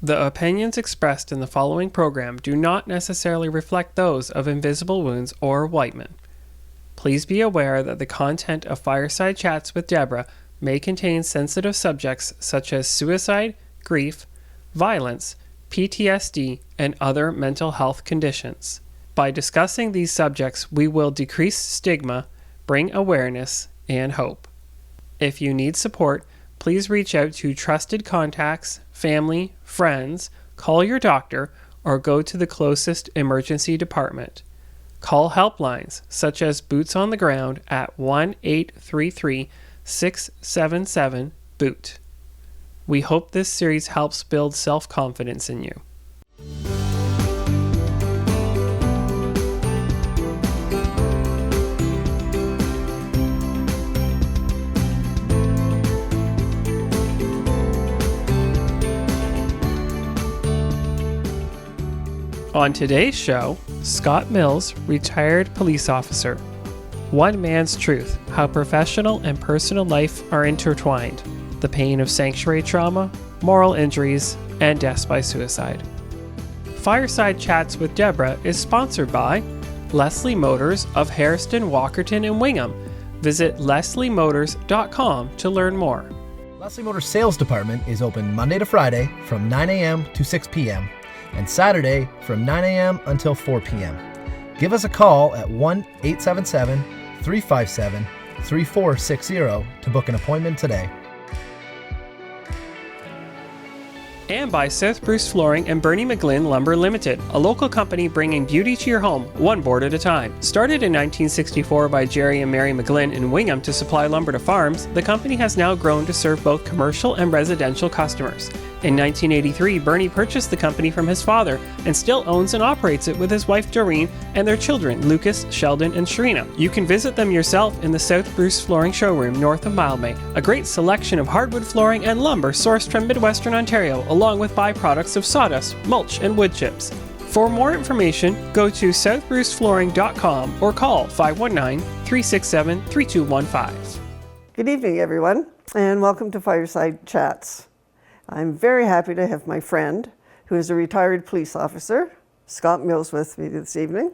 The opinions expressed in the following program do not necessarily reflect those of Invisible Wounds or Whiteman. Please be aware that the content of Fireside Chats with Deborah may contain sensitive subjects such as suicide, grief, violence, PTSD, and other mental health conditions. By discussing these subjects, we will decrease stigma, bring awareness, and hope. If you need support, please reach out to trusted contacts, family, friends, call your doctor, or go to the closest emergency department. Call helplines such as Boots on the Ground at 1-833-677-BOOT. We hope this series helps build self-confidence in you. On today's show, Scott Mills, retired police officer. One man's truth, how professional and personal life are intertwined. The pain of sanctuary trauma, moral injuries, and deaths by suicide. Fireside Chats with Deborah is sponsored by Leslie Motors of Hairston, Walkerton, and Wingham. Visit lesliemotors.com to learn more. Leslie Motors Sales Department is open Monday to Friday from 9 a.m. to 6 p.m. and Saturday from 9 a.m. until 4 p.m. Give us a call at 1-877-357-3460 to book an appointment today. And by South Bruce Flooring and Bernie McGlynn Lumber Limited, a local company bringing beauty to your home, one board at a time. Started in 1964 by Jerry and Mary McGlynn in Wingham to supply lumber to farms, the company has now grown to serve both commercial and residential customers. In 1983, Bernie purchased the company from his father and still owns and operates it with his wife Doreen and their children Lucas, Sheldon, and Sharina. You can visit them yourself in the South Bruce Flooring showroom north of Mildmay. A great selection of hardwood flooring and lumber sourced from Midwestern Ontario, along with byproducts of sawdust, mulch, and wood chips. For more information, go to southbruceflooring.com or call 519-367-3215. Good evening, everyone, and welcome to Fireside Chats. I'm very happy to have my friend, who is a retired police officer, Scott Mills, with me this evening.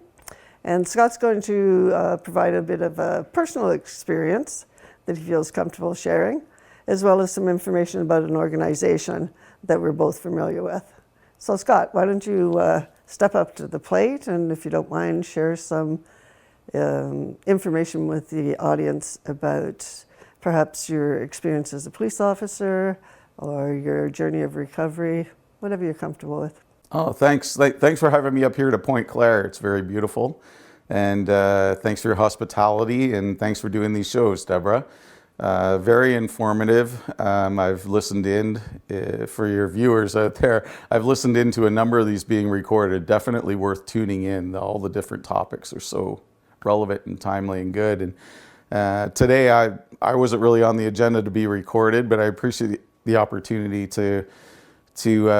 And Scott's going to provide a bit of a personal experience that he feels comfortable sharing, as well as some information about an organization that we're both familiar with. So Scott, why don't you step up to the plate, and if you don't mind, share some information with the audience about perhaps your experience as a police officer, or your journey of recovery, whatever you're comfortable with. Oh, thanks. Thanks for having me up here to Point Claire. It's very beautiful. And thanks for your hospitality, and thanks for doing these shows, Deborah. Very informative. I've listened in, for your viewers out there, I've listened into a number of these being recorded. Definitely worth tuning in. All the different topics are so relevant and timely and good. And today I wasn't really on the agenda to be recorded, but I appreciate the opportunity to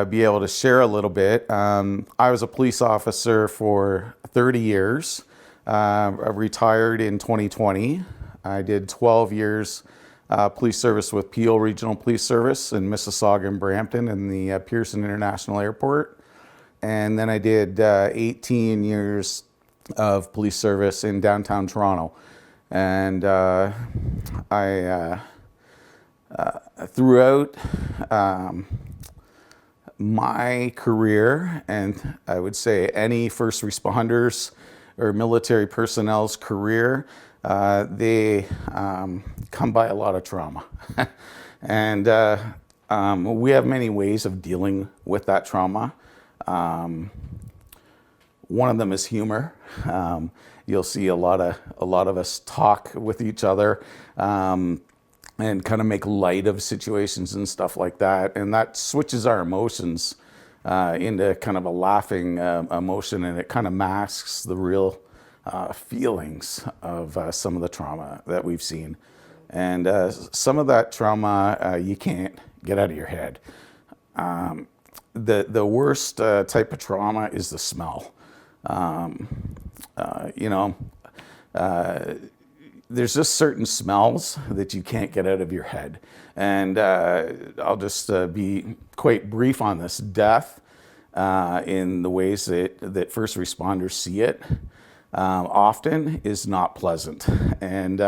be able to share a little bit. I was a police officer for 30 years. I retired in 2020. I did 12 years police service with Peel Regional Police Service in Mississauga and Brampton and the Pearson International Airport. And then I did 18 years of police service in downtown Toronto. And throughout my career, and I would say any first responders or military personnel's career, they come by a lot of trauma. And we have many ways of dealing with that trauma. One of them is humor. You'll see a lot of us talk with each other and kind of make light of situations and stuff like that. And that switches our emotions into kind of a laughing emotion, and it kind of masks the real feelings of some of the trauma that we've seen. And some of that trauma you can't get out of your head. The worst type of trauma is the smell. there's just certain smells that you can't get out of your head. And I'll just be quite brief on this. Death, in the ways that first responders see it, often is not pleasant. And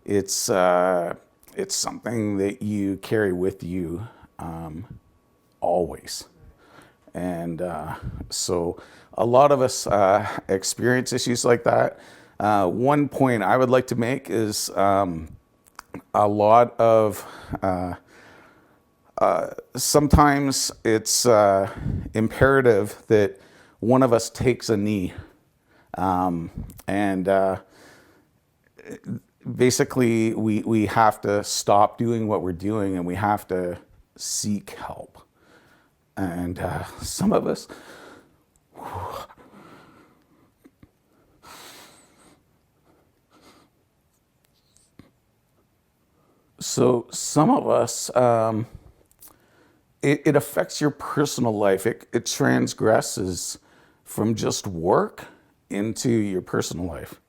it's something that you carry with you always. And so a lot of us experience issues like that. One point I would like to make is a lot of sometimes it's imperative that one of us takes a knee, and basically we have to stop doing what we're doing and we have to seek help. And some of us, it affects your personal life. It transgresses from just work into your personal life.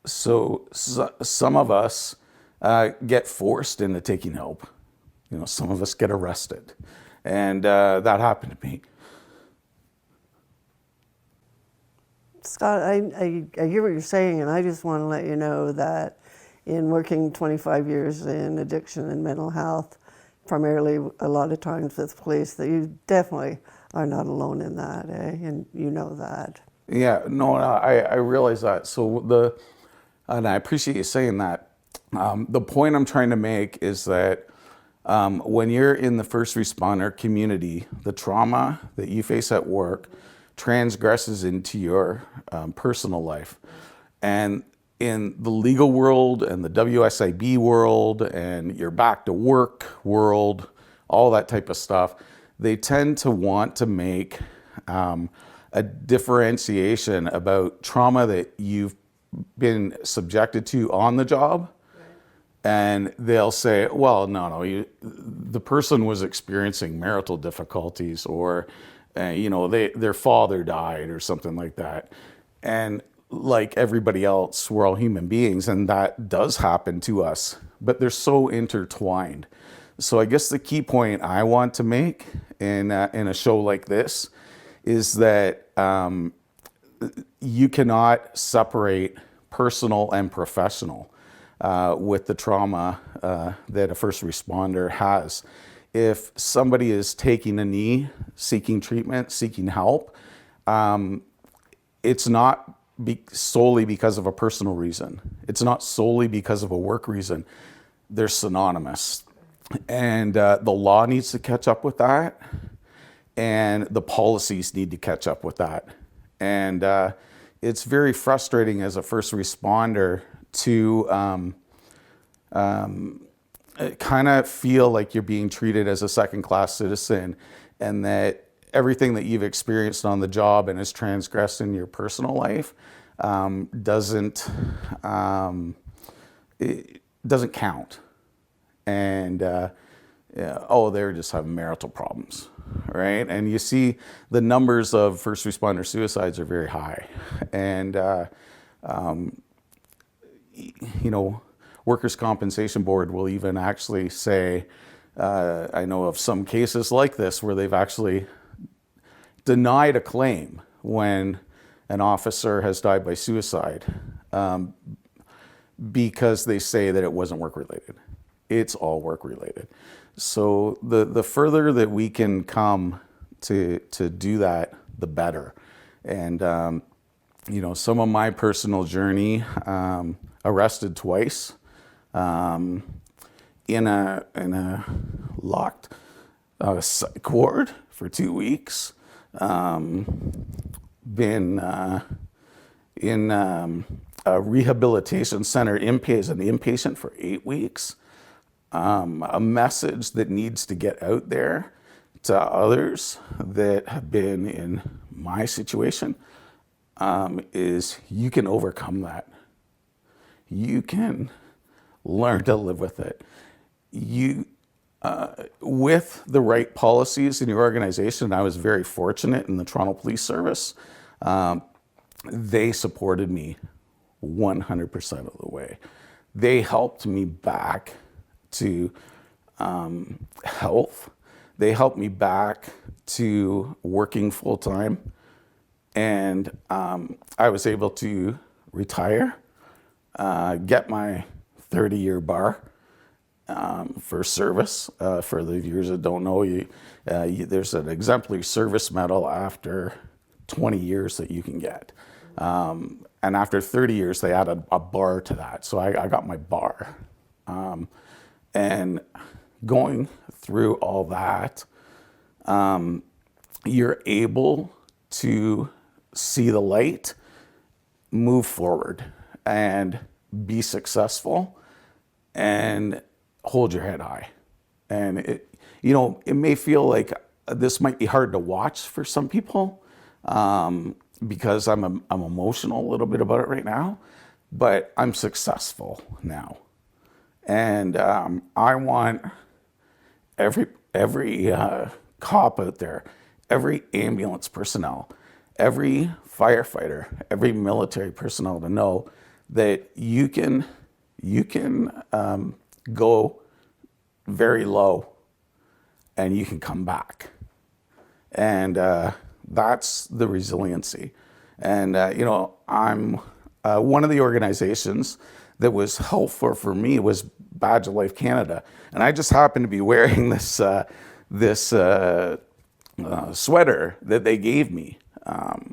So some of us get forced into taking help. Some of us get arrested. And that happened to me. Scott, I hear what you're saying, and I just want to let you know that in working 25 years in addiction and mental health, primarily a lot of times with police, that you definitely are not alone in that, and you know that. Yeah, no, I realize that. So and I appreciate you saying that. The point I'm trying to make is that when you're in the first responder community, the trauma that you face at work transgresses into your personal life. And in the legal world and the WSIB world and your back to work world, all that type of stuff, they tend to want to make a differentiation about trauma that you've been subjected to on the job. And they'll say, well, no, the person was experiencing marital difficulties, or, their father died or something like that. And like everybody else, we're all human beings, and that does happen to us, but they're so intertwined. So I guess the key point I want to make in a show like this is that you cannot separate personal and professional with the trauma that a first responder has. If somebody is taking a knee, seeking treatment, seeking help, it's not solely because of a personal reason. It's not solely because of a work reason. They're synonymous. And the law needs to catch up with that, and the policies need to catch up with that. And it's very frustrating as a first responder to kind of feel like you're being treated as a second-class citizen, and that everything that you've experienced on the job and is transgressed in your personal life doesn't count. And they're just having marital problems, right? And you see the numbers of first responder suicides are very high. And Workers' Compensation Board will even actually say, I know of some cases like this where they've actually denied a claim when an officer has died by suicide because they say that it wasn't work-related. It's all work-related. So the further that we can come to do that, the better. And some of my personal journey, arrested twice, in a locked psych ward for 2 weeks, been in a rehabilitation center as an inpatient for 8 weeks. A message that needs to get out there to others that have been in my situation is you can overcome that. You can learn to live with it. With the right policies in your organization, I was very fortunate in the Toronto Police Service. they supported me 100% of the way. They helped me back to health. They helped me back to working full time. And I was able to retire, get my 30-year bar for service. For the viewers that don't know, there's an exemplary service medal after 20 years that you can get. And after 30 years, they added a bar to that. So I got my bar. And going through all that, you're able to see the light, move forward, and be successful, and hold your head high. And it may feel like this might be hard to watch for some people, because I'm emotional a little bit about it right now, but I'm successful now. And I want every cop out there, every ambulance personnel, every firefighter, every military personnel to know that you can go very low and you can come back. And that's the resiliency. And, I'm one of the organizations that was helpful for me was Badgerlife Canada. And I just happened to be wearing this sweater that they gave me.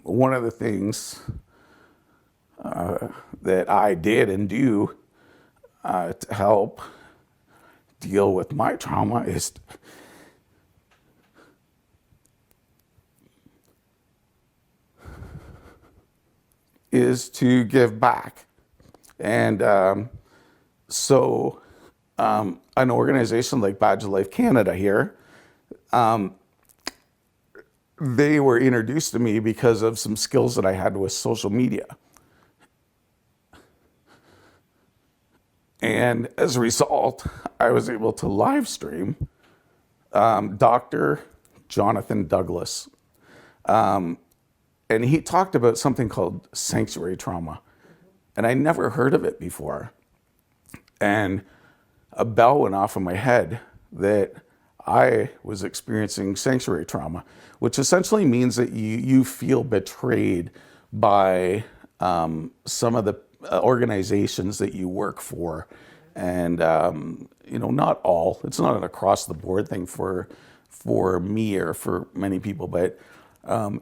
One of the things that I did and do to help deal with my trauma is to give back. And so an organization like Badgerlife Canada here, they were introduced to me because of some skills that I had with social media. And as a result, I was able to live stream Dr. Jonathan Douglas. And he talked about something called sanctuary trauma. And I never heard of it before. And a bell went off in my head that I was experiencing sanctuary trauma, which essentially means that you feel betrayed by some of the organizations that you work for. And, not all. It's not an across the board thing for me or for many people, but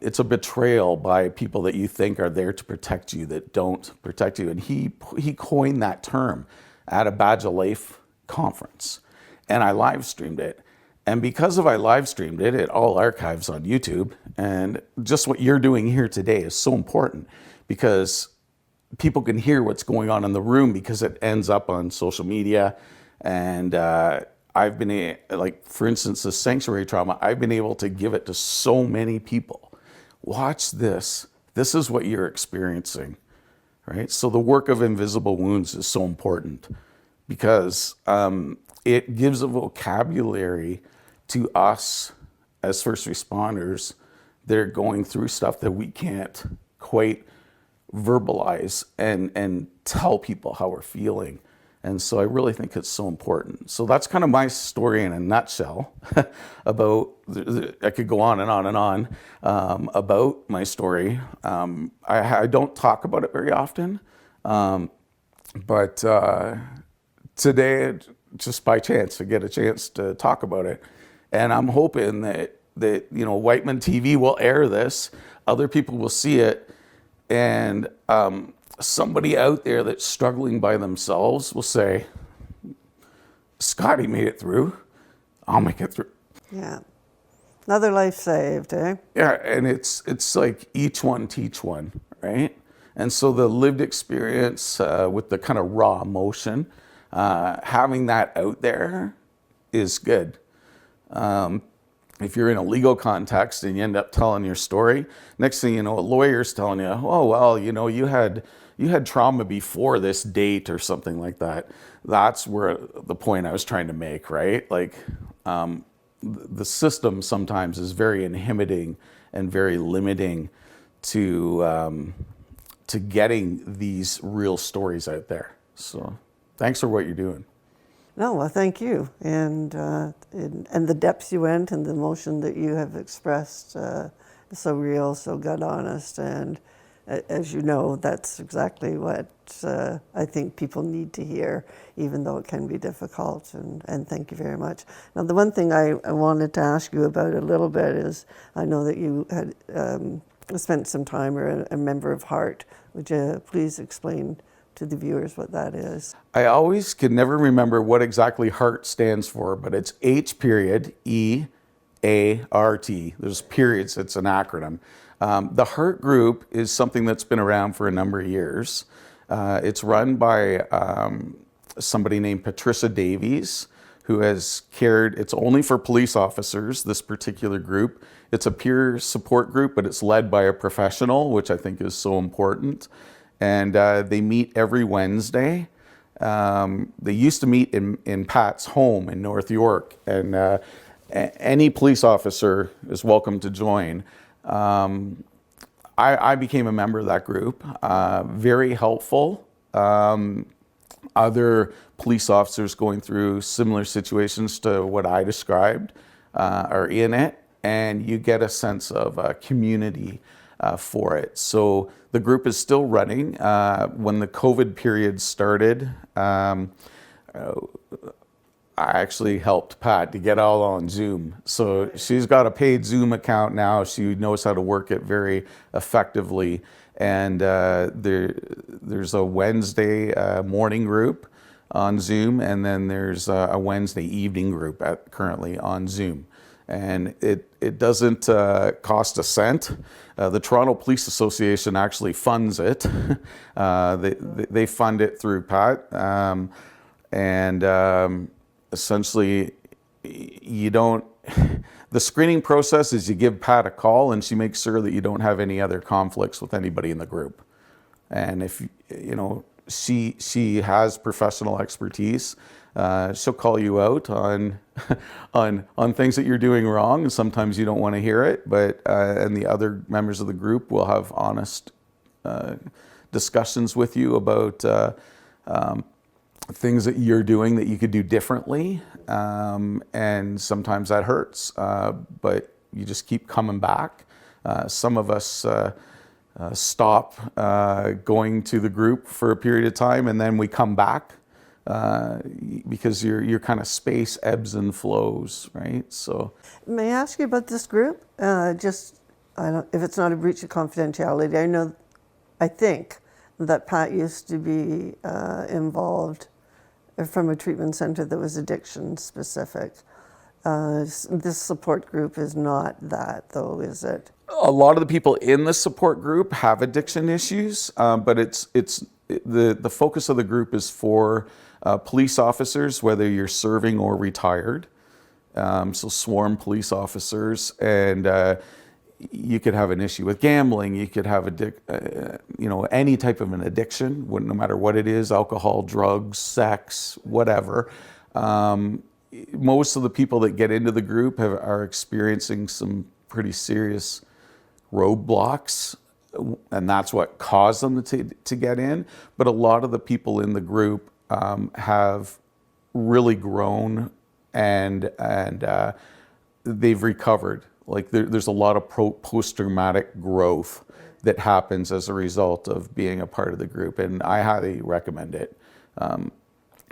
it's a betrayal by people that you think are there to protect you that don't protect you. And he coined that term at a Badgerlife conference, and I live streamed it. And because I live streamed it, it all archives on YouTube. And just what you're doing here today is so important because people can hear what's going on in the room because it ends up on social media. And I've been, for instance, the sanctuary trauma, I've been able to give it to so many people. Watch this. This is what you're experiencing, right? So the work of invisible wounds is so important because it gives a vocabulary to us as first responders that are going through stuff that we can't quite verbalize and tell people how we're feeling. And so I really think it's so important. So that's kind of my story in a nutshell about, I could go on and on and on about my story. I don't talk about it very often, but today, just by chance, I get a chance to talk about it. And I'm hoping that Whiteman TV will air this, other people will see it, and somebody out there that's struggling by themselves will say, Scotty made it through, I'll make it through. Yeah. Another life saved, eh? Yeah, and it's like each one teach one, right? And so the lived experience with the kind of raw emotion, having that out there is good. If you're in a legal context and you end up telling your story, next thing you know, a lawyer's telling you, oh, well, you had trauma before this date or something like that. That's where the point I was trying to make, right? Like, the system sometimes is very inhibiting and very limiting to to getting these real stories out there. So thanks for what you're doing. No, well, thank you. And the depths you went and the emotion that you have expressed is so real, so gut honest. And as you know, that's exactly what I think people need to hear, even though it can be difficult. And thank you very much. Now, the one thing I wanted to ask you about a little bit is, I know that you had spent some time or a member of HEART. Would you please explain to the viewers what that is? I always can never remember what exactly HEART stands for, but it's H period E-A-R-T. There's periods, it's an acronym. The HEART group is something that's been around for a number of years. It's run by somebody named Patricia Davies, who has cared, it's only for police officers, this particular group. It's a peer support group, but it's led by a professional, which I think is so important. And they meet every Wednesday. They used to meet in Pat's home in North York, and any police officer is welcome to join. I became a member of that group, very helpful. Other police officers going through similar situations to what I described are in it, and you get a sense of community for it. So the group is still running. When the COVID period started, I actually helped Pat to get all on Zoom. So she's got a paid Zoom account now. She knows how to work it very effectively. And there's a Wednesday morning group on Zoom, and then there's a Wednesday evening group currently on Zoom. And it doesn't cost a cent. The Toronto Police Association actually funds it. They fund it through Pat. Essentially, you don't, the screening process is you give Pat a call and she makes sure that you don't have any other conflicts with anybody in the group. And if, you know, she has professional expertise, she'll call you out on things that you're doing wrong, and sometimes you don't want to hear it, but and the other members of the group will have honest discussions with you about things that you're doing that you could do differently, and sometimes that hurts, but you just keep coming back. Some of us stop going to the group for a period of time, and then we come back because your kind of space ebbs and flows, right? So, may I ask you about this group? Just, I don't, if it's not a breach of confidentiality, I think that Pat used to be involved from a treatment center that was addiction specific. This support group is not that, though, is it? A lot of the people in the support group have addiction issues, but the focus of the group is for police officers, whether you're serving or retired. So sworn police officers, and you could have an issue with gambling. You could have any type of an addiction, no matter what it is: alcohol, drugs, sex, whatever. Most of the people that get into the group are experiencing some pretty serious roadblocks, and that's what caused them to get in. But a lot of the people in the group have really grown, and they've recovered. Like there's a lot of post-traumatic growth that happens as a result of being a part of the group, and I highly recommend it.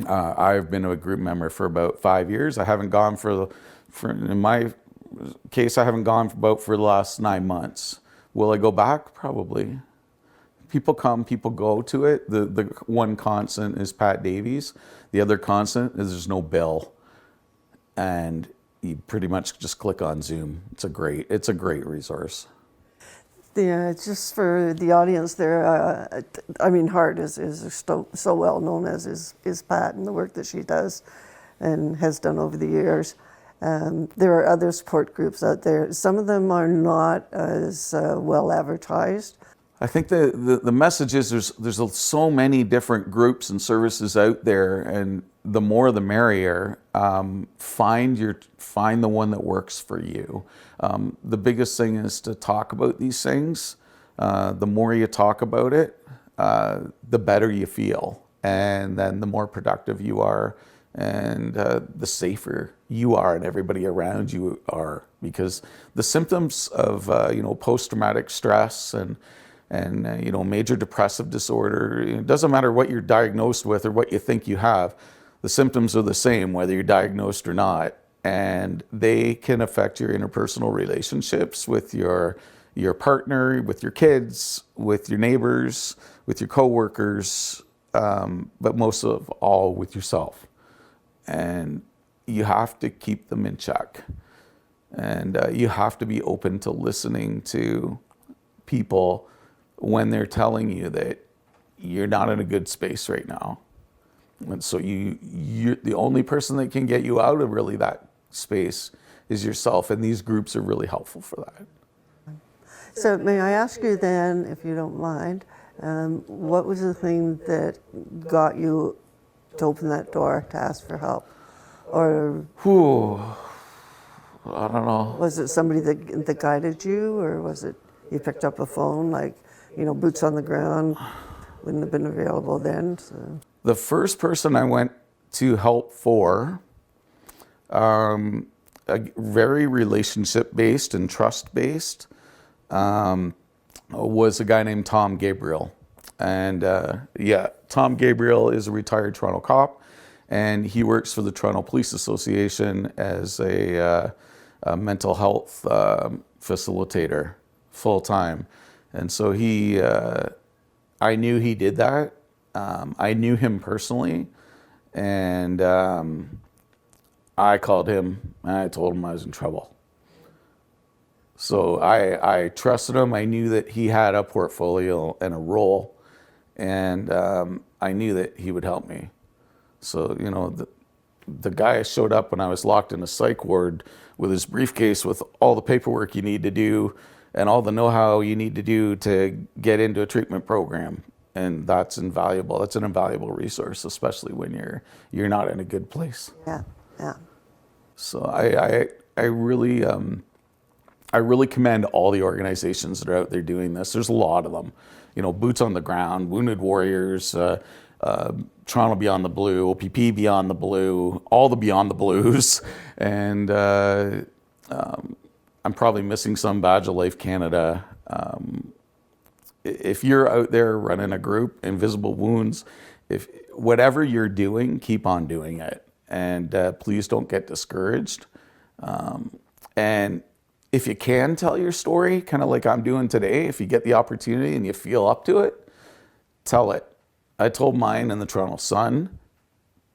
I've been a group member for about 5 years. I haven't gone in my case, I haven't gone for the last 9 months. Will I go back? Probably. People come, people go to it. The one constant is Pat Davies. The other constant is there's no bill. And you pretty much just click on Zoom. It's a great resource. Yeah, just for the audience there, HEART is so well known as is Pat and the work that she does and has done over the years. There are other support groups out there. Some of them are not as well advertised. I think the message is there's so many different groups and services out there, and the more the merrier. Find the one that works for you. The biggest thing is to talk about these things. The more you talk about it, the better you feel, and then the more productive you are, and the safer you are and everybody around you are, because the symptoms of post-traumatic stress and major depressive disorder, it doesn't matter what you're diagnosed with or what you think you have, the symptoms are the same whether you're diagnosed or not, and they can affect your interpersonal relationships with your partner, with your kids, with your neighbors, with your coworkers, but most of all with yourself. And you have to keep them in check. And you have to be open to listening to people when they're telling you that you're not in a good space right now. And so you're the only person that can get you out of really that space is yourself. And these groups are really helpful for that. So may I ask you then, if you don't mind, what was the thing that got you to open that door to ask for help? Or I don't know. was it somebody that guided you, or was it you picked up a phone, like, boots on the ground wouldn't have been available then? So. The first person I went to help for, a very relationship-based and trust-based, was a guy named Tom Gabriel. And Tom Gabriel is a retired Toronto cop, and he works for the Toronto Police Association as a mental health facilitator full-time. And so I knew he did that. I knew him personally, and I called him and I told him I was in trouble. So I trusted him. I knew that he had a portfolio and a role, and I knew that he would help me. So, the guy showed up when I was locked in a psych ward with his briefcase with all the paperwork you need to do and all the know-how you need to do to get into a treatment program. And that's invaluable. That's an invaluable resource, especially when you're not in a good place. Yeah. So I really commend all the organizations that are out there doing this. There's a lot of them. Boots on the Ground, Wounded Warriors, Toronto Beyond the Blue, OPP Beyond the Blue, all the Beyond the Blues, and I'm probably missing some, Badgerlife Canada. If you're out there running a group, Invisible Wounds, if whatever you're doing, keep on doing it, and please don't get discouraged. And if you can tell your story, kind of like I'm doing today, if you get the opportunity and you feel up to it, tell it. I told mine in the Toronto Sun,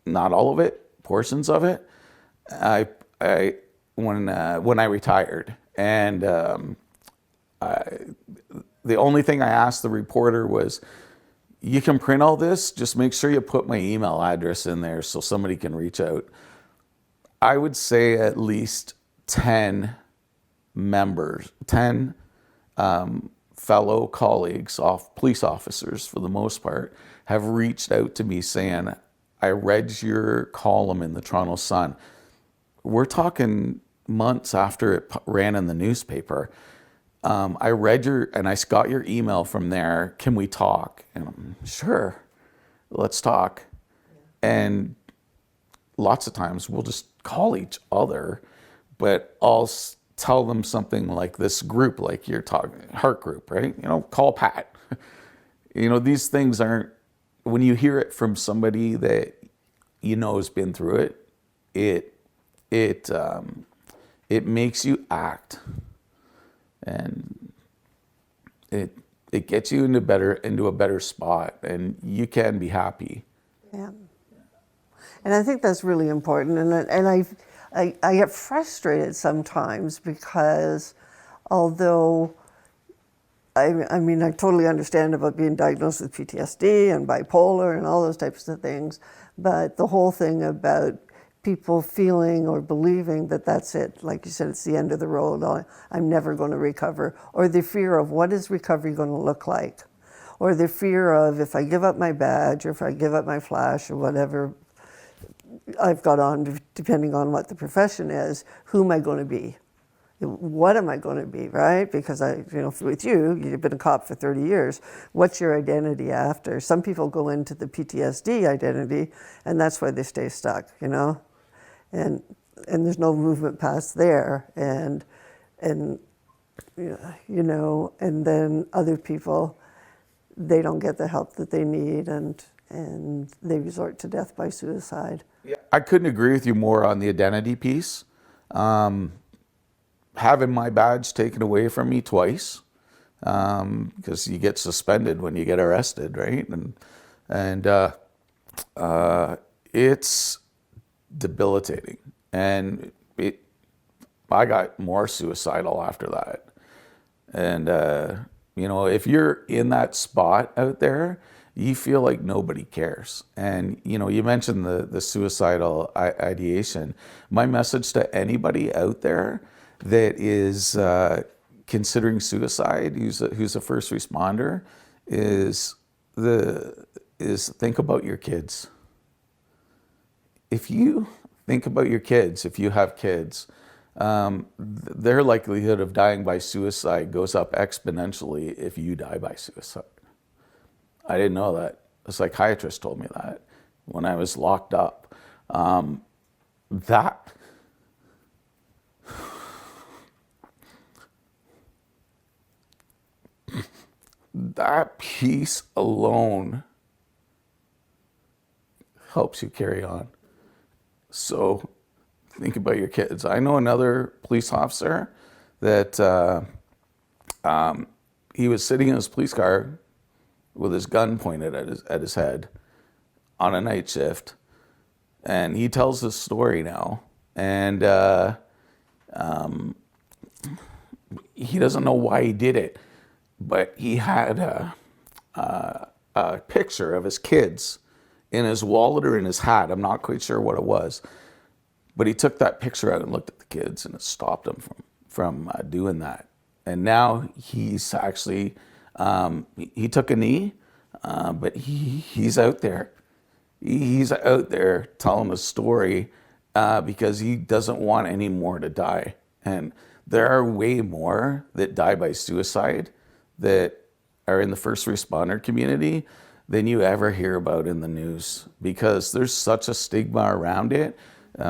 not all of it, portions of it. When I retired, and the only thing I asked the reporter was, you can print all this, just make sure you put my email address in there so somebody can reach out. I would say at least 10 members, 10 fellow colleagues, police officers for the most part, have reached out to me saying, I read your column in the Toronto Sun. We're talking months after it ran in the newspaper. I read and I got your email from there. Can we talk? And I'm sure, let's talk. And lots of times we'll just call each other, but I'll tell them something like this group, like you're talking, heart group, right? Call Pat. These things aren't, when you hear it from somebody that has been through it, it makes you act, and it gets you into a better spot, and you can be happy. Yeah. And I think that's really important. And I get frustrated sometimes because although I mean, I totally understand about being diagnosed with PTSD and bipolar and all those types of things, but the whole thing about people feeling or believing that that's it, like you said, it's the end of the road, I'm never going to recover, or the fear of what is recovery going to look like, or the fear of if I give up my badge or if I give up my flash or whatever I've got on, depending on what the profession is, who am I going to be? what am I going to be, right? Because with you've been a cop for 30 years. What's your identity after? Some people go into the PTSD identity, and that's why they stay stuck, and there's no movement past there, and then other people, they don't get the help that they need, and they resort to death by suicide. Yeah, I couldn't agree with you more on the identity piece. Having my badge taken away from me twice, because you get suspended when you get arrested, right? And it's debilitating. And I got more suicidal after that. And, if you're in that spot out there, you feel like nobody cares. And, you mentioned the suicidal ideation. My message to anybody out there that is considering suicide, who's a first responder, is think about your kids. If you think about your kids, if you have kids, their likelihood of dying by suicide goes up exponentially if you die by suicide. I didn't know that. A psychiatrist told me that when I was locked up. That piece alone helps you carry on. So think about your kids. I know another police officer that he was sitting in his police car with his gun pointed at his head on a night shift. And he tells this story now. And he doesn't know why he did it. But he had a picture of his kids in his wallet or in his hat. I'm not quite sure what it was. But he took that picture out and looked at the kids, and it stopped him from doing that. And now he's actually, he took a knee, but he's out there. He's out there telling a story because he doesn't want any more to die. And there are way more that die by suicide that are in the first responder community than you ever hear about in the news, because there's such a stigma around it.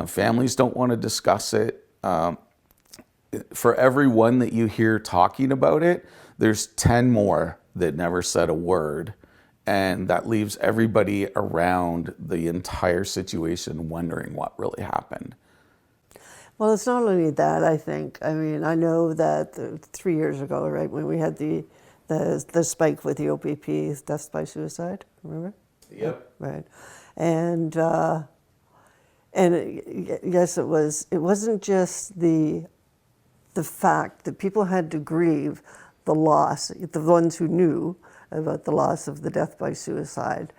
Families don't want to discuss it. For every one that you hear talking about it, there's 10 more that never said a word. And that leaves everybody around the entire situation wondering what really happened. Well, it's not only that, I think. I mean, I know that 3 years ago, right, when we had the spike with the OPP, deaths by suicide, remember? Yep. Right. And yes, it wasn't just the fact that people had to grieve the loss, the ones who knew about the loss of the death by suicide,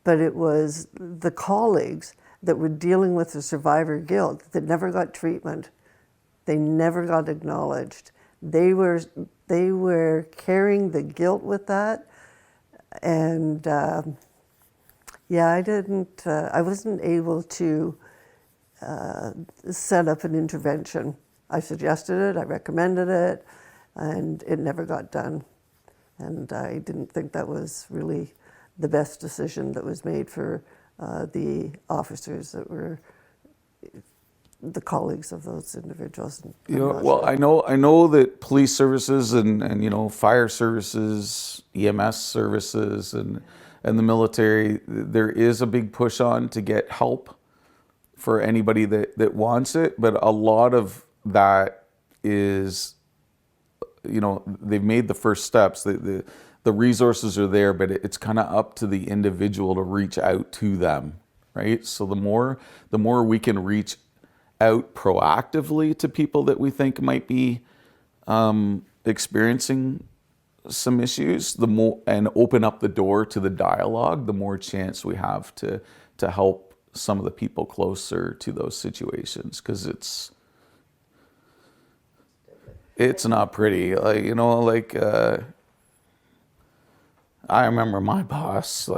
but it was the colleagues that were dealing with the survivor guilt that never got treatment. They never got acknowledged. They were carrying the guilt with that, and I wasn't able to set up an intervention. I suggested it, I recommended it, and it never got done. And I didn't think that was really the best decision that was made for the officers that were the colleagues of those individuals. I know that police services and fire services, EMS services, and the military, there is a big push on to get help for anybody that wants it, but a lot of that is, they've made the first steps. The resources are there, but it's kind of up to the individual to reach out to them, right? So the more we can reach out proactively to people that we think might be experiencing some issues, the more, and open up the door to the dialogue, the more chance we have to help some of the people closer to those situations, because it's not pretty. I remember my boss,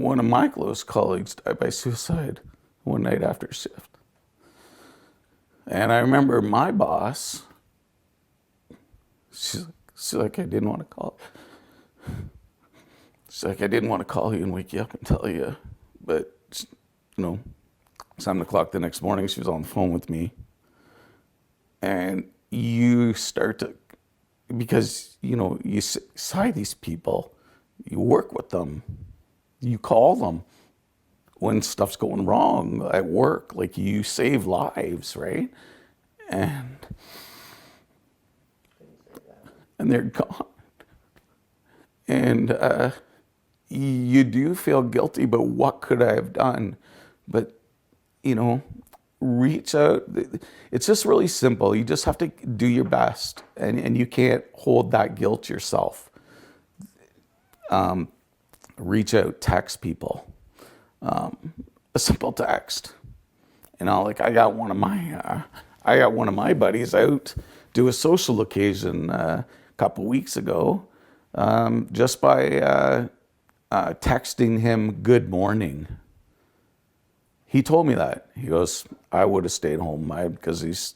one of my close colleagues died by suicide one night after shift. And I remember my boss, she's like, I didn't want to call. She's like, I didn't want to call you and wake you up and tell you. But, 7 o'clock the next morning, she was on the phone with me. And you start to, because, you see these people, you work with them, you call them when stuff's going wrong at work, like you save lives, right? And they're gone. And you do feel guilty, but what could I have done? But, reach out. It's just really simple. You just have to do your best, and you can't hold that guilt yourself. Reach out, text people. A simple text. Like I got one of my buddies out to a social occasion a couple weeks ago, just by texting him good morning. He told me that. He goes, I would have stayed home because he's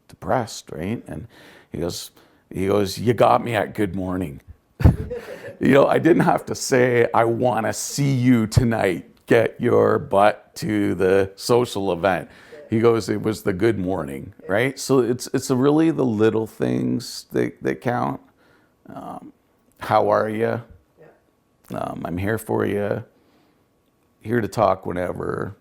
depressed, right? And he goes, you got me at good morning. I didn't have to say, I want to see you tonight. Get your butt to the social event. He goes, it was the good morning, right? So it's really the little things that count. How are you? I'm here for you. Here to talk whenever.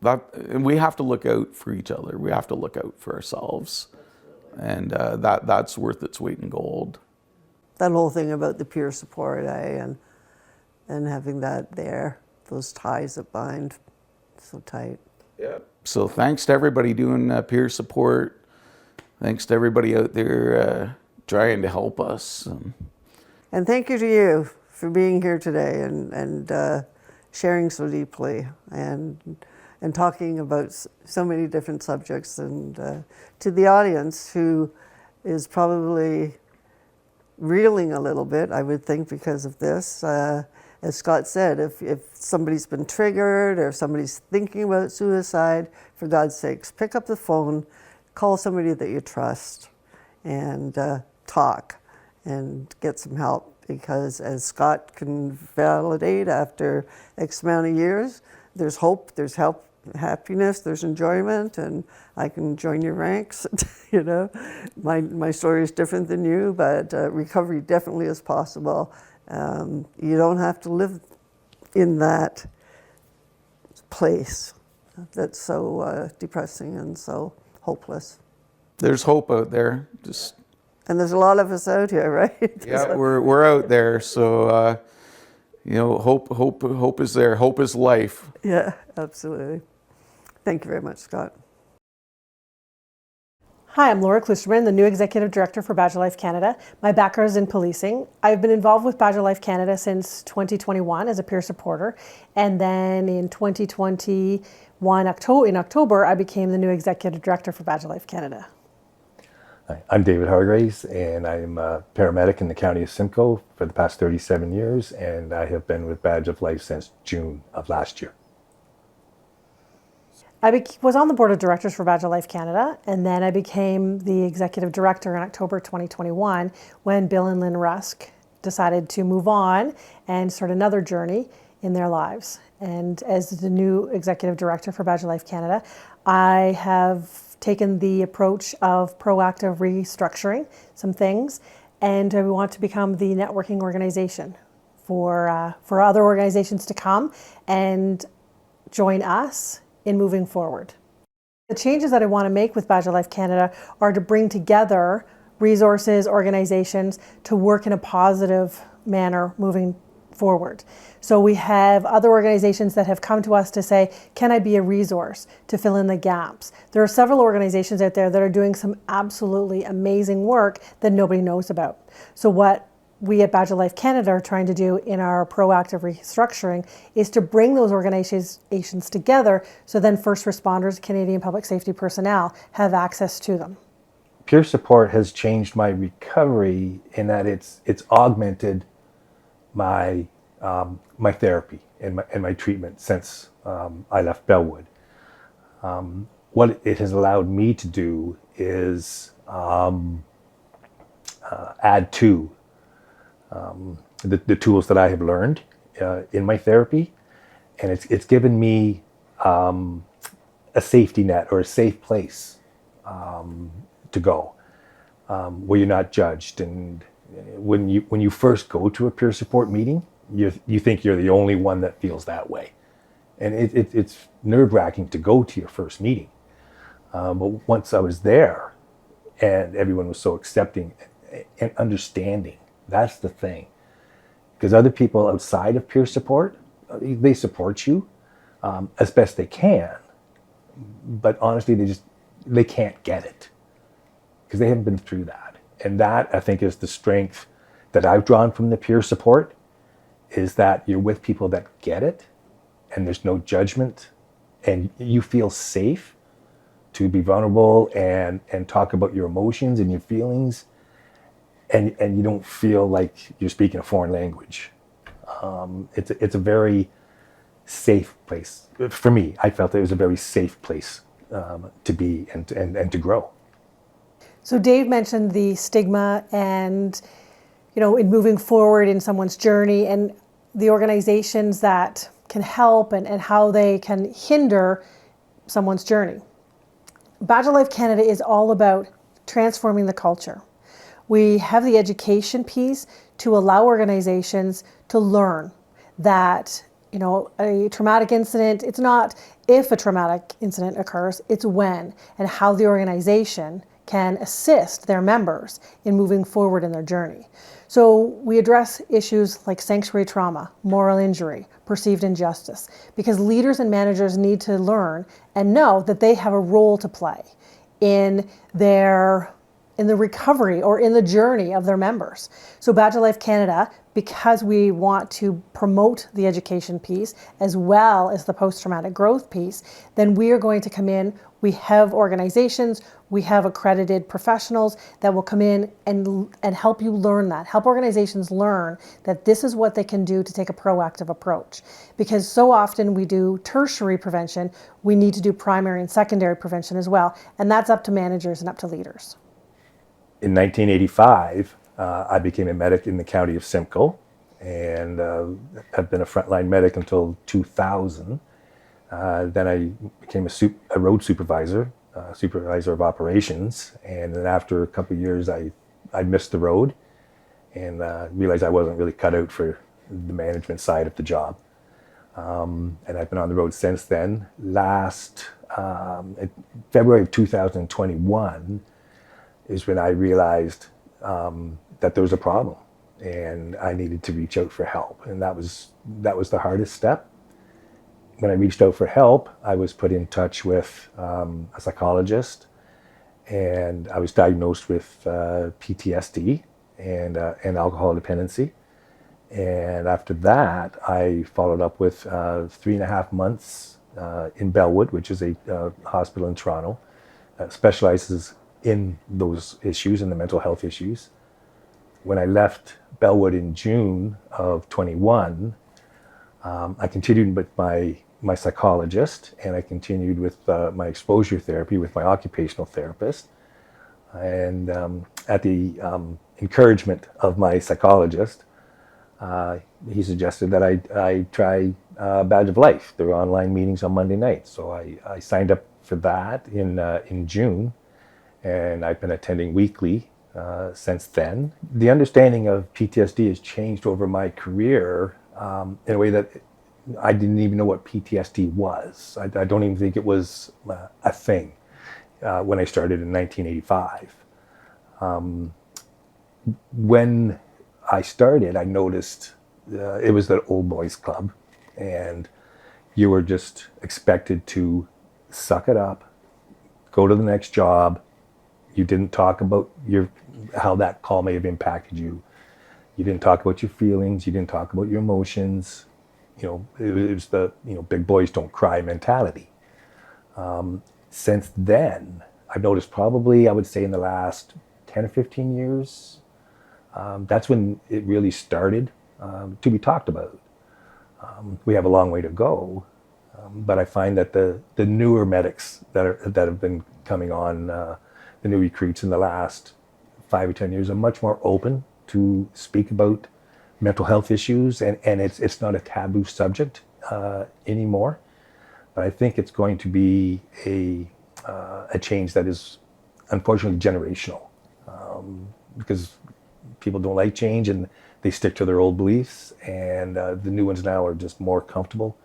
And we have to look out for each other. We have to look out for ourselves. And that's worth its weight in gold. That whole thing about the peer support, and having that there, those ties that bind so tight. Yeah. So thanks to everybody doing peer support. Thanks to everybody out there trying to help us. And thank you to you for being here today and sharing so deeply and talking about so many different subjects, and to the audience who is probably reeling a little bit, I would think, because of this. As Scott said, if somebody's been triggered or if somebody's thinking about suicide, for God's sakes, pick up the phone, call somebody that you trust, and talk and get some help. Because as Scott can validate, after X amount of years, there's hope, there's help, happiness, there's enjoyment, and I can join your ranks. My story is different than you, but recovery definitely is possible. You don't have to live in that place that's so depressing and so hopeless. There's hope out there. And there's a lot of us out here, right? Yeah, we're out there. So hope is there. Hope is life. Yeah, absolutely. Thank you very much, Scott. Hi, I'm Laura Klusterman, the new Executive Director for Badgerlife Canada. My background is in policing. I've been involved with Badgerlife Canada since 2021 as a peer supporter. And then in 2021, in October, I became the new Executive Director for Badgerlife Canada. Hi, I'm David Hargraves, and I'm a paramedic in the county of Simcoe for the past 37 years, and I have been with Badge of Life since June of last year. I was on the board of directors for Badgerlife Canada, and then I became the executive director in October 2021 when Bill and Lynn Rusk decided to move on and start another journey in their lives. And as the new executive director for Badgerlife Canada, I have taken the approach of proactive restructuring some things, and we want to become the networking organization for other organizations to come and join us in moving forward. The changes that I want to make with Badgerlife Canada are to bring together resources, organizations to work in a positive manner moving forward. So we have other organizations that have come to us to say, can I be a resource to fill in the gaps? There are several organizations out there that are doing some absolutely amazing work that nobody knows about. So what we at Badgerlife Canada are trying to do in our proactive restructuring is to bring those organizations together so then first responders, Canadian public safety personnel have access to them. Peer support has changed my recovery in that it's augmented my my therapy and my treatment since I left Bellwood. What it has allowed me to do is add to the tools that I have learned in my therapy, and it's given me a safety net or a safe place to go, where you're not judged. And when you first go to a peer support meeting, you think you're the only one that feels that way, and it's nerve-wracking to go to your first meeting. But once I was there, and everyone was so accepting and understanding, that's the thing. Because other people outside of peer support, they support you as best they can, but honestly, they can't get it because they haven't been through that. And that, I think, is the strength that I've drawn from the peer support, is that you're with people that get it, and there's no judgment, and you feel safe to be vulnerable and talk about your emotions and your feelings, and you don't feel like you're speaking a foreign language. It's a very safe place. For me, I felt it was a very safe place to be and to grow. So Dave mentioned the stigma and, in moving forward in someone's journey and the organizations that can help and how they can hinder someone's journey. Badgerlife Canada is all about transforming the culture. We have the education piece to allow organizations to learn that, a traumatic incident, it's not if a traumatic incident occurs, it's when, and how the organization can assist their members in moving forward in their journey. So we address issues like sanctuary trauma, moral injury, perceived injustice, because leaders and managers need to learn and know that they have a role to play in the recovery or in the journey of their members. So Badgerlife Canada, because we want to promote the education piece as well as the post-traumatic growth piece, then we are going to come in. We have organizations, we have accredited professionals that will come in and help you learn that, help organizations learn that this is what they can do to take a proactive approach. Because so often we do tertiary prevention, we need to do primary and secondary prevention as well, and that's up to managers and up to leaders. In 1985, I became a medic in the county of Simcoe, and have been a frontline medic until 2000. Then I became a road supervisor, supervisor of operations, and then after a couple of years, I missed the road and realized I wasn't really cut out for the management side of the job. And I've been on the road since then. February of 2021 is when I realized that there was a problem, and I needed to reach out for help, and that was the hardest step. When I reached out for help, I was put in touch with a psychologist, and I was diagnosed with PTSD and alcohol dependency. And after that, I followed up with 3.5 months in Bellwood, which is a hospital in Toronto, specializes in those issues, in the mental health issues. When I left Bellwood in June of 21, I continued with my psychologist, and I continued with my exposure therapy with my occupational therapist. And at the encouragement of my psychologist, he suggested that I try Badge of Life. There were online meetings on Monday nights, so I signed up for that in June, and I've been attending weekly since then. The understanding of PTSD has changed over my career in a way that I didn't even know what PTSD was. I don't even think it was a thing when I started in 1985. When I started, I noticed it was the old boys club, and you were just expected to suck it up, go to the next job. You didn't talk about how that call may have impacted you. You didn't talk about your feelings. You didn't talk about your emotions. It was the big boys don't cry mentality. Since then, I've noticed probably, I would say in the last 10 or 15 years, that's when it really started to be talked about. We have a long way to go, but I find that the newer medics that have been coming on, the new recruits in the last 5 or 10 years, are much more open to speak about mental health issues, and it's not a taboo subject anymore. But I think it's going to be a change that is unfortunately generational, because people don't like change and they stick to their old beliefs, and the new ones now are just more comfortable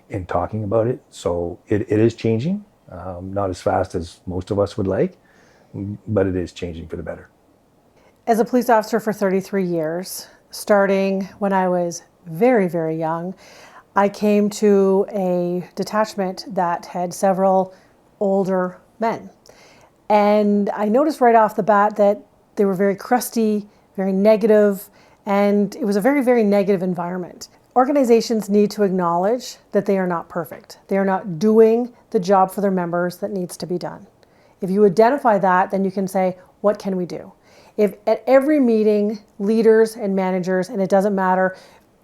in talking about it. So it is changing, not as fast as most of us would like, but it is changing for the better. As a police officer for 33 years, starting when I was very, very young, I came to a detachment that had several older men. And I noticed right off the bat that they were very crusty, very negative, and it was a very, very negative environment. Organizations need to acknowledge that they are not perfect. They are not doing the job for their members that needs to be done. If you identify that, then you can say, what can we do? If at every meeting, leaders and managers, and it doesn't matter,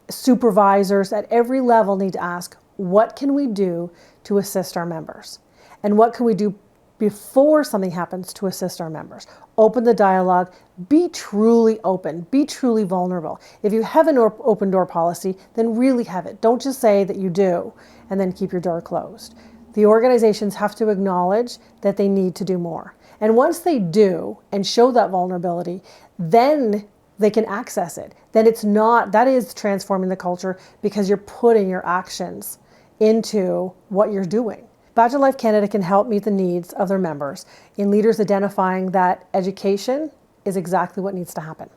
supervisors at every level need to ask, what can we do to assist our members? And what can we do before something happens to assist our members? Open the dialogue, be truly open, be truly vulnerable. If you have an open door policy, then really have it. Don't just say that you do and then keep your door closed. The organizations have to acknowledge that they need to do more. And once they do and show that vulnerability, then they can access it. Then that is transforming the culture, because you're putting your actions into what you're doing. Badgerlife Canada can help meet the needs of their members in leaders identifying that education is exactly what needs to happen.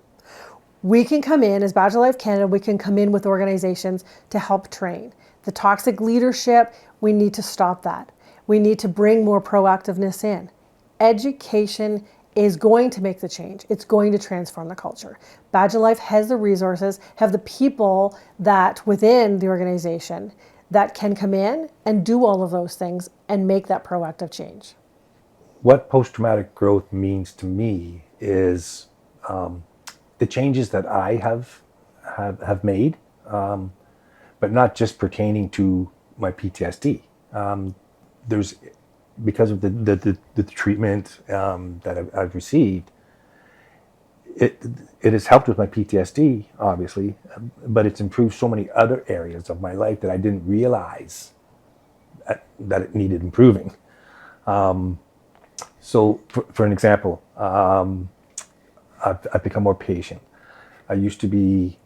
We can come in, as Badgerlife Canada, we can come in with organizations to help train. The toxic leadership, we need to stop that. We need to bring more proactiveness in. Education is going to make the change. It's going to transform the culture. Badgerlife has the resources, have the people that within the organization that can come in and do all of those things and make that proactive change. What post-traumatic growth means to me is the changes that I have made, but not just pertaining to my PTSD. There's, because of the treatment that I've received, it has helped with my PTSD, obviously, but it's improved so many other areas of my life that I didn't realize that it needed improving. So, for an example, I've become more patient. I used to be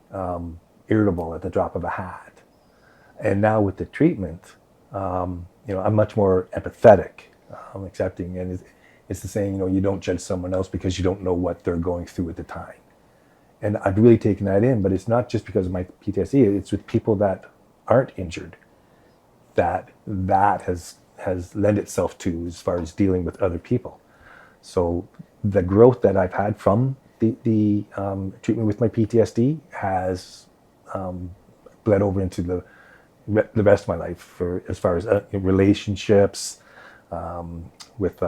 irritable at the drop of a hat, and now with the treatment, I'm much more empathetic, accepting, and it's the saying, you don't judge someone else because you don't know what they're going through at the time. And I've really taken that in, but it's not just because of my PTSD, it's with people that aren't injured that has lent itself to, as far as dealing with other people. So the growth that I've had from the treatment with my PTSD has bled over into the rest of my life, as far as relationships, with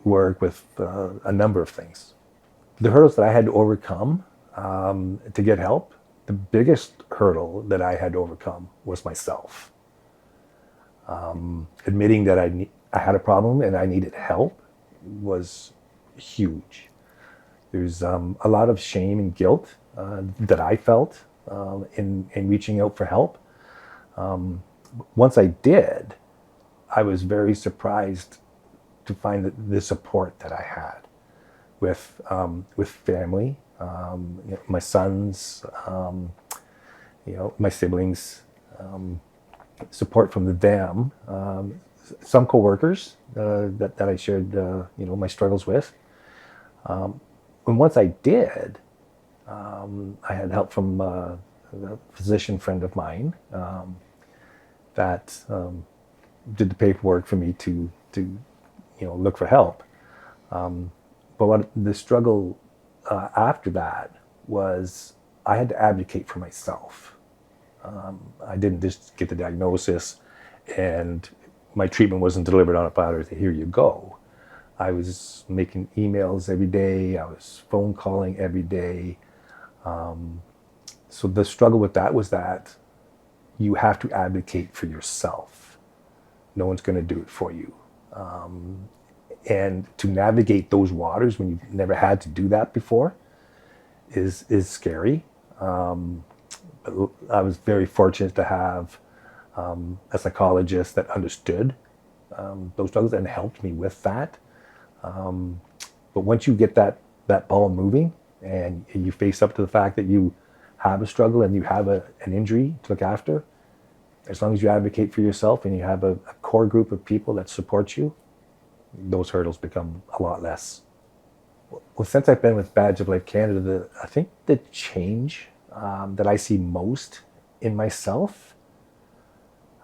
work, with a number of things. The hurdles that I had to overcome to get help, the biggest hurdle that I had to overcome was myself. Admitting that I had a problem and I needed help was huge. There's a lot of shame and guilt that I felt in reaching out for help. Once I did, I was very surprised to find the support that I had with family, my sons, my siblings, support from them, some coworkers that I shared, my struggles with. And once I did, I had help from a physician friend of mine that did the paperwork for me to look for help. But what the struggle after that was, I had to advocate for myself. I didn't just get the diagnosis and my treatment wasn't delivered on a platter to here you go. I was making emails every day. I was phone calling every day. So the struggle with that was that you have to advocate for yourself. No one's going to do it for you. And to navigate those waters when you've never had to do that before is scary. But I was very fortunate to have a psychologist that understood those struggles and helped me with that. But once you get that ball moving and you face up to the fact that you have a struggle and you have an injury to look after, as long as you advocate for yourself and you have a core group of people that support you, those hurdles become a lot less. Well, since I've been with Badge of Life Canada, I think the change that I see most in myself,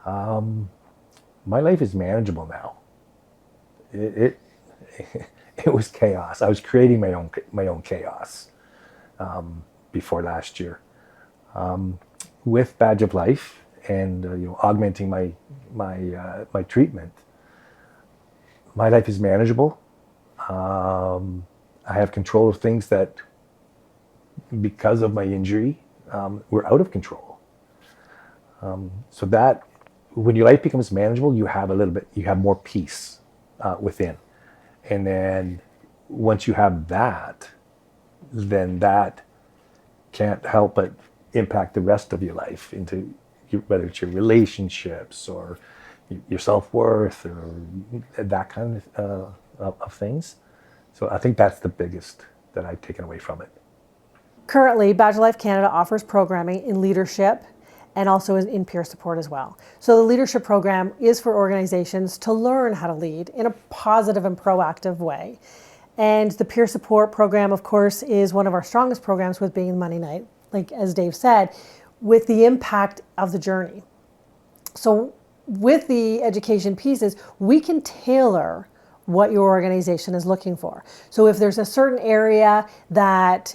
my life is manageable now. It was chaos. I was creating my own chaos before last year. With Badge of Life and augmenting my treatment, my life is manageable. I have control of things that, because of my injury, were out of control. So that when your life becomes manageable, you have more peace within. And then once you have that, then that can't help but impact the rest of your life into whether it's your relationships or your self-worth or that kind of things. So I think that's the biggest that I've taken away from it. Currently, Badgerlife Canada offers programming in leadership and also in peer support as well. So the leadership program is for organizations to learn how to lead in a positive and proactive way. And the peer support program, of course, is one of our strongest programs with being Monday night, like as Dave said, with the impact of the journey. So with the education pieces, we can tailor what your organization is looking for. So if there's a certain area that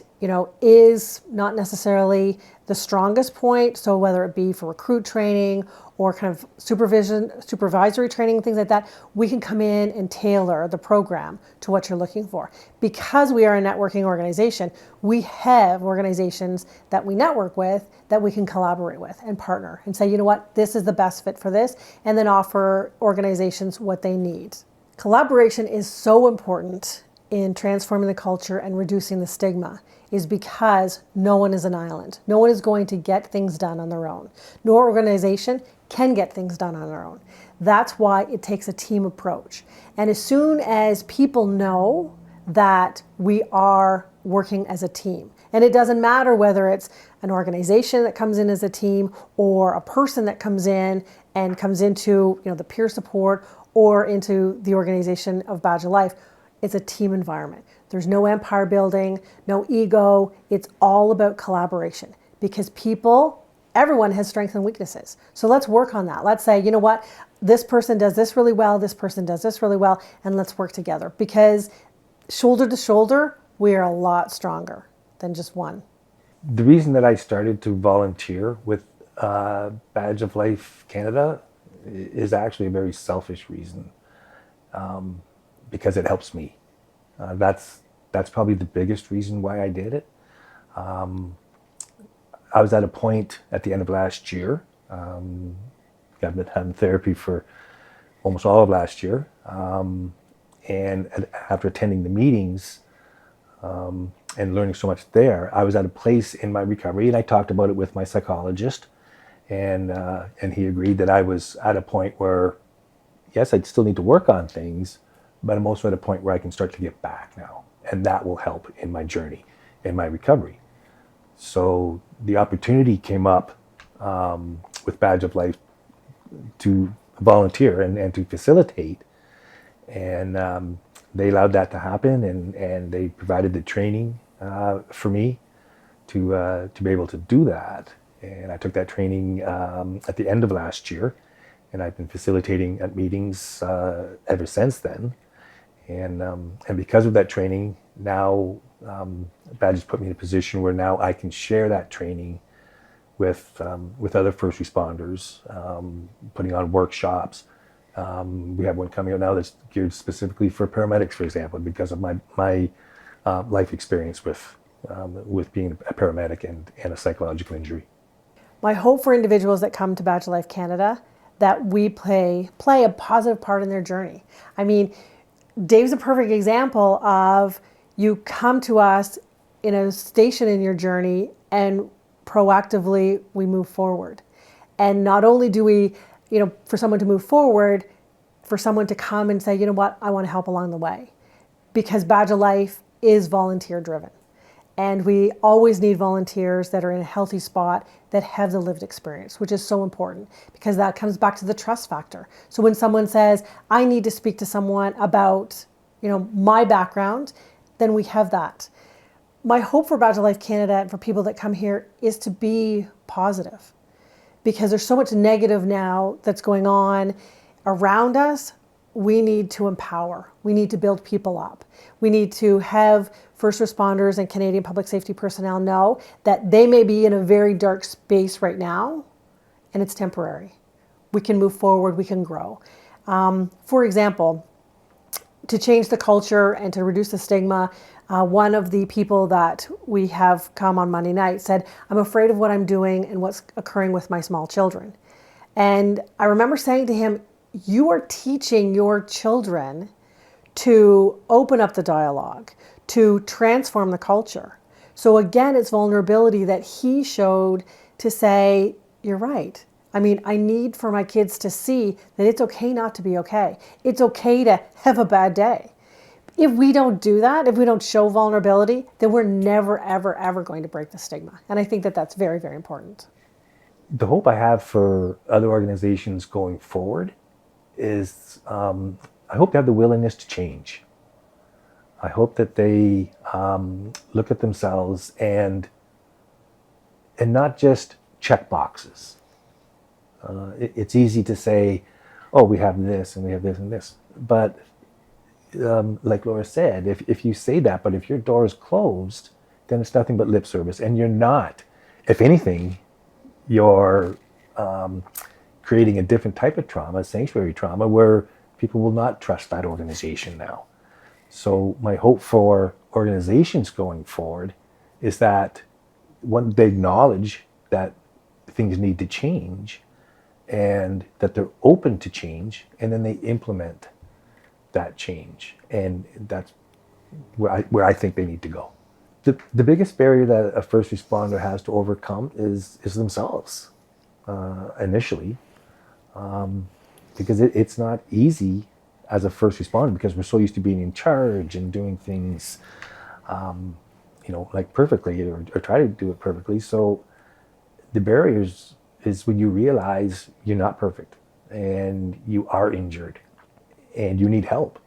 is not necessarily the strongest point, so whether it be for recruit training or kind of supervisory training, things like that, we can come in and tailor the program to what you're looking for. Because we are a networking organization, we have organizations that we network with that we can collaborate with and partner and say, you know what, this is the best fit for this, and then offer organizations what they need. Collaboration is so important in transforming the culture and reducing the stigma, is because no one is an island. No one is going to get things done on their own. No organization can get things done on their own. That's why it takes a team approach. And as soon as people know that we are working as a team, and it doesn't matter whether it's an organization that comes in as a team or a person that comes in and comes into the peer support or into the organization of Badge of Life, it's a team environment. There's no empire building, no ego. It's all about collaboration because everyone has strengths and weaknesses. So let's work on that. Let's say, you know what, this person does this really well, this person does this really well, and let's work together because shoulder to shoulder, we are a lot stronger than just one. The reason that I started to volunteer with Badge of Life Canada is actually a very selfish reason, because it helps me. That's probably the biggest reason why I did it. I was at a point at the end of last year. I've been having therapy for almost all of last year. And after attending the meetings and learning so much there, I was at a place in my recovery, and I talked about it with my psychologist, and he agreed that I was at a point where, yes, I'd still need to work on things, but I'm also at a point where I can start to get back now, and that will help in my journey, in my recovery. So the opportunity came up with Badge of Life to volunteer and to facilitate, and they allowed that to happen, and they provided the training for me to be able to do that. And I took that training at the end of last year, and I've been facilitating at meetings ever since then. And because of that training, now Badge has put me in a position where now I can share that training with other first responders, putting on workshops. We have one coming out now that's geared specifically for paramedics, for example, because of my life experience with being a paramedic and a psychological injury. My hope for individuals that come to Badgerlife Canada, that we play a positive part in their journey. I mean, Dave's a perfect example of, you come to us in a station in your journey and proactively we move forward. And not only do we, for someone to move forward, for someone to come and say, you know what, I want to help along the way. Because Badgerlife is volunteer driven. And we always need volunteers that are in a healthy spot, that have the lived experience, which is so important, because that comes back to the trust factor. So when someone says, I need to speak to someone about, my background, then we have that. My hope for Badgerlife Canada and for people that come here is to be positive, because there's so much negative now that's going on around us. We need to empower. We need to build people up. We need to have first responders and Canadian public safety personnel know that they may be in a very dark space right now, and it's temporary. We can move forward, we can grow. For example, to change the culture and to reduce the stigma, one of the people that we have come on Monday night said, I'm afraid of what I'm doing and what's occurring with my small children. And I remember saying to him, you are teaching your children to open up the dialogue, to transform the culture. So again, it's vulnerability that he showed to say, you're right. I mean, I need for my kids to see that it's okay not to be okay. It's okay to have a bad day. If we don't do that, if we don't show vulnerability, then we're never, ever, ever going to break the stigma. And I think that that's very, very important. The hope I have for other organizations going forward is I hope they have the willingness to change. I hope that they look at themselves and not just check boxes. It's easy to say, oh, we have this and we have this and this. But like Laura said, if you say that, but if your door is closed, then it's nothing but lip service. And you're not. If anything, you're creating a different type of trauma, sanctuary trauma, where people will not trust that organization now. So my hope for organizations going forward is that when they acknowledge that things need to change and that they're open to change, and then they implement that change. And that's where I think they need to go. The biggest barrier that a first responder has to overcome is themselves initially. Because it's not easy as a first responder, because we're so used to being in charge and doing things, like perfectly or try to do it perfectly. So the barriers is when you realize you're not perfect and you are injured and you need help.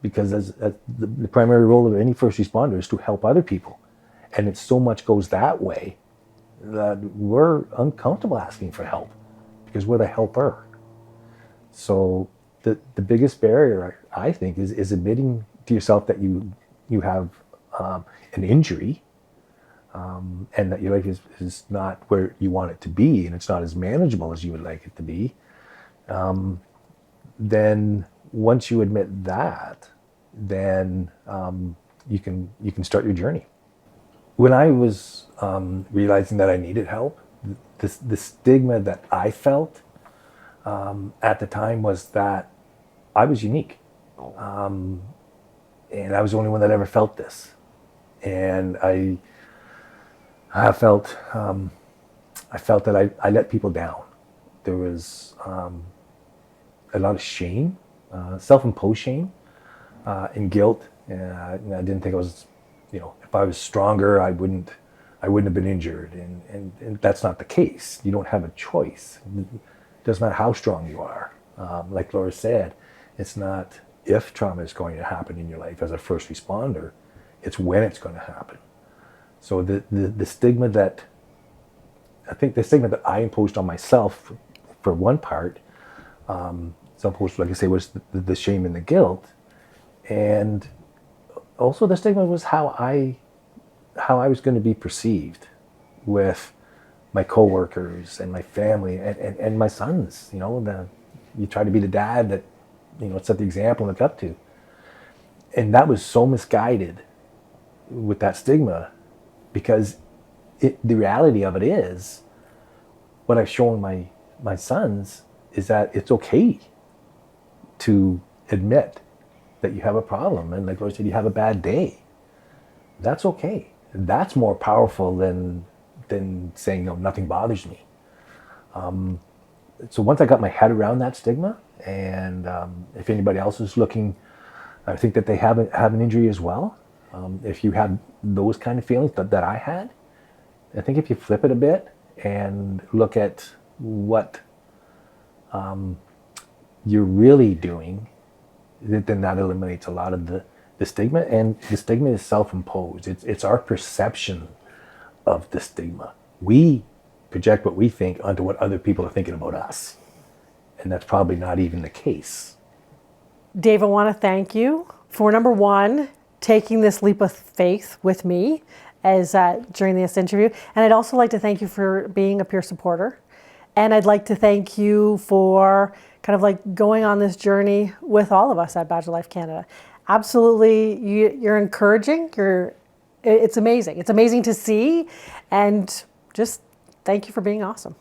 Because as the primary role of any first responder is to help other people. And it so much goes that way that we're uncomfortable asking for help because we're the helper. So the biggest barrier, I think, is admitting to yourself that you have an injury and that your life is not where you want it to be, and it's not as manageable as you would like it to be. Then once you admit that, then you can start your journey. When I was realizing that I needed help, the stigma that I felt at the time was that I was unique. And I was the only one that ever felt this. And I felt that I let people down. There was a lot of shame, self-imposed shame, and guilt. And I didn't think I was, if I was stronger, I wouldn't have been injured. And that's not the case. You don't have a choice. It doesn't matter how strong you are. Like Laura said, it's not if trauma is going to happen in your life as a first responder, it's when it's going to happen. So the stigma that I imposed on myself, for one part, self-imposed, like I say, was the shame and the guilt. And also the stigma was how I was going to be perceived with my coworkers and my family and my sons. You try to be the dad that, set the example and look up to. And that was so misguided with that stigma, because the reality of it is, what I've shown my sons is that it's okay to admit that you have a problem. And like Laura said, you have a bad day. That's okay. That's more powerful than saying, no, nothing bothers me. So once I got my head around that stigma, and if anybody else is looking, I think that they have an injury as well. If you have those kind of feelings that I had, I think if you flip it a bit and look at what you're really doing, then that eliminates a lot of the stigma. And the stigma is self-imposed. It's our perception of the stigma. We project what we think onto what other people are thinking about us. And that's probably not even the case. Dave, I want to thank you for, number one, taking this leap of faith with me as during this interview. And I'd also like to thank you for being a peer supporter. And I'd like to thank you for kind of like going on this journey with all of us at Badgerlife Canada. Absolutely, you're encouraging. It's amazing. It's amazing to see. And just thank you for being awesome.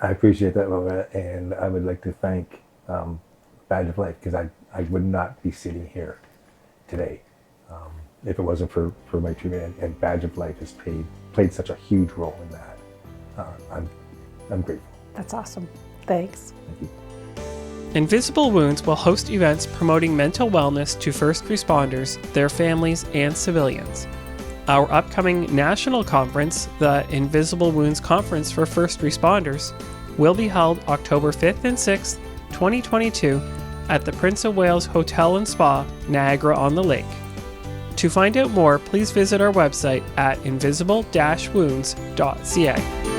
I appreciate that, Laura. And I would like to thank Badgerlife, because I would not be sitting here today if it wasn't for my treatment. And Badgerlife has played such a huge role in that. I'm grateful. That's awesome. Thanks. Thank you. Invisible Wounds will host events promoting mental wellness to first responders, their families, and civilians. Our upcoming national conference, the Invisible Wounds Conference for First Responders, will be held October 5th and 6th, 2022 at the Prince of Wales Hotel and Spa, Niagara-on-the-Lake. To find out more, please visit our website at invisible-wounds.ca.